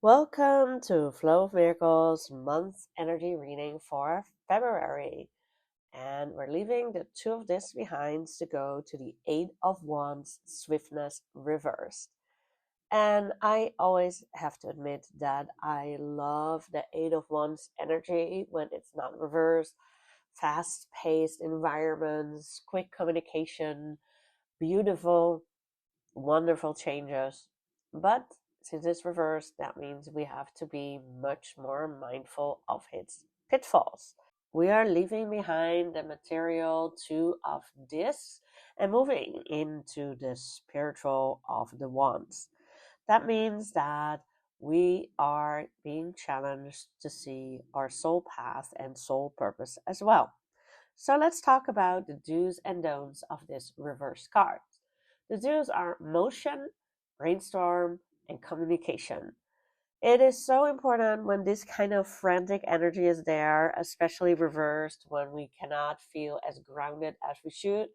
Welcome to Flow of Miracles month energy reading for February. And we're leaving the Two of Discs behind to go to the Eight of Wands swiftness reversed. And I always have to admit that I love the Eight of Wands energy when it's not reversed. Fast paced environments, quick communication, beautiful wonderful changes. But since it's reversed, that means we have to be much more mindful of its pitfalls. We are leaving behind the material two of discs and moving into the spiritual of the wands. That means that we are being challenged to see our soul path and soul purpose as well. So let's talk about the do's and don'ts of this reverse card. The do's are motion, brainstorm, and communication. It is so important when this kind of frantic energy is there, especially reversed when we cannot feel as grounded as we should,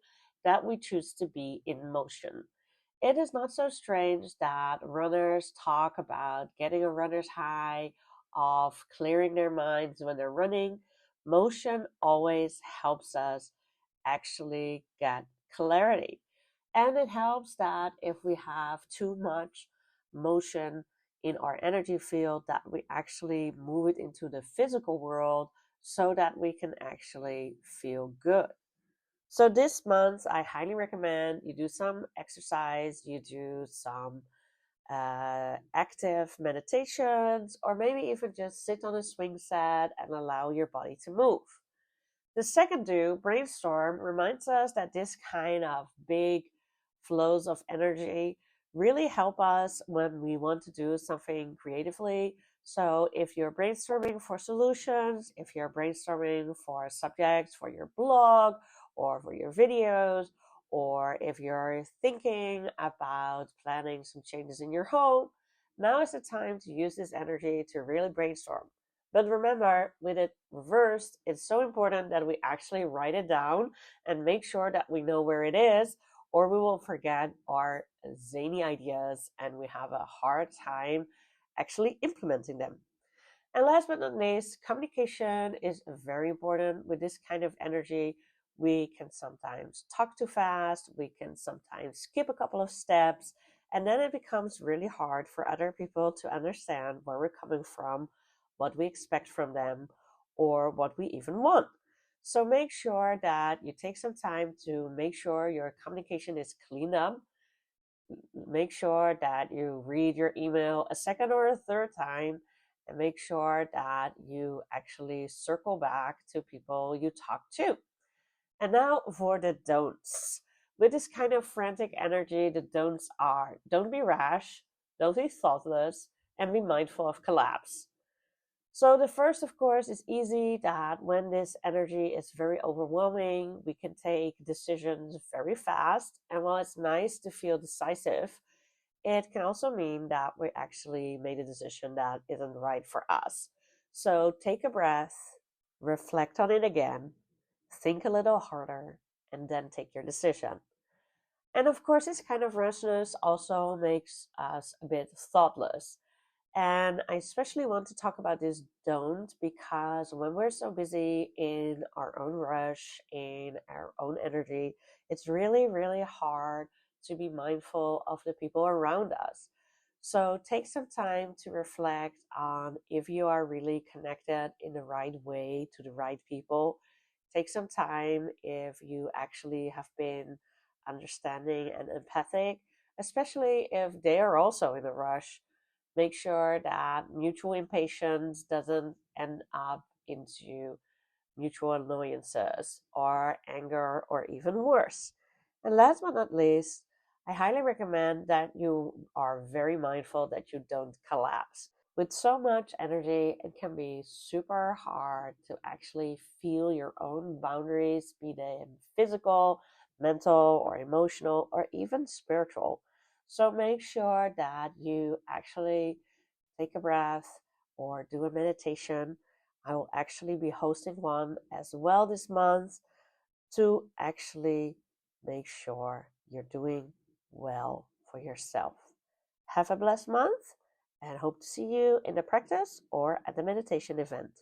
that we choose to be in motion. It is not so strange that runners talk about getting a runner's high, of clearing their minds when they're running. Motion always helps us actually get clarity. And it helps that if we have too much motion in our energy field, that we actually move it into the physical world so that we can actually feel good. So this month, I highly recommend you do some exercise, you do some active meditations, or maybe even just sit on a swing set and allow your body to move. The second do, brainstorm, reminds us that this kind of big flows of energy really help us when we want to do something creatively. So if you're brainstorming for solutions, if you're brainstorming for subjects for your blog or for your videos, or if you're thinking about planning some changes in your home, now is the time to use this energy to really brainstorm. But remember, with it reversed, it's so important that we actually write it down and make sure that we know where it is, or we will forget our zany ideas and we have a hard time actually implementing them. And last but not least, communication is very important with this kind of energy. We can sometimes talk too fast, we can sometimes skip a couple of steps, and then it becomes really hard for other people to understand where we're coming from, what we expect from them, or what we even want. So make sure that you take some time to make sure your communication is cleaned up. Make sure that you read your email a second or a third time and make sure that you actually circle back to people you talk to. And now for the don'ts. With this kind of frantic energy, the don'ts are don't be rash, don't be thoughtless, and be mindful of collapse. So the first, of course, is easy that when this energy is very overwhelming, we can take decisions very fast. And while it's nice to feel decisive, it can also mean that we actually made a decision that isn't right for us. So take a breath, reflect on it again, think a little harder, and then take your decision. And of course, this kind of restlessness also makes us a bit thoughtless. And I especially want to talk about this don't because when we're so busy in our own rush, in our own energy, it's really, really hard to be mindful of the people around us. So take some time to reflect on if you are really connected in the right way to the right people. Take some time if you actually have been understanding and empathic, especially if they are also in a rush. Make sure that mutual impatience doesn't end up into mutual annoyances or anger or even worse. And last but not least, I highly recommend that you are very mindful that you don't collapse. With so much energy, it can be super hard to actually feel your own boundaries, be they physical, mental, or emotional, or even spiritual. So make sure that you actually take a breath or do a meditation. I will actually be hosting one as well this month to actually make sure you're doing well for yourself. Have a blessed month and hope to see you in the practice or at the meditation event.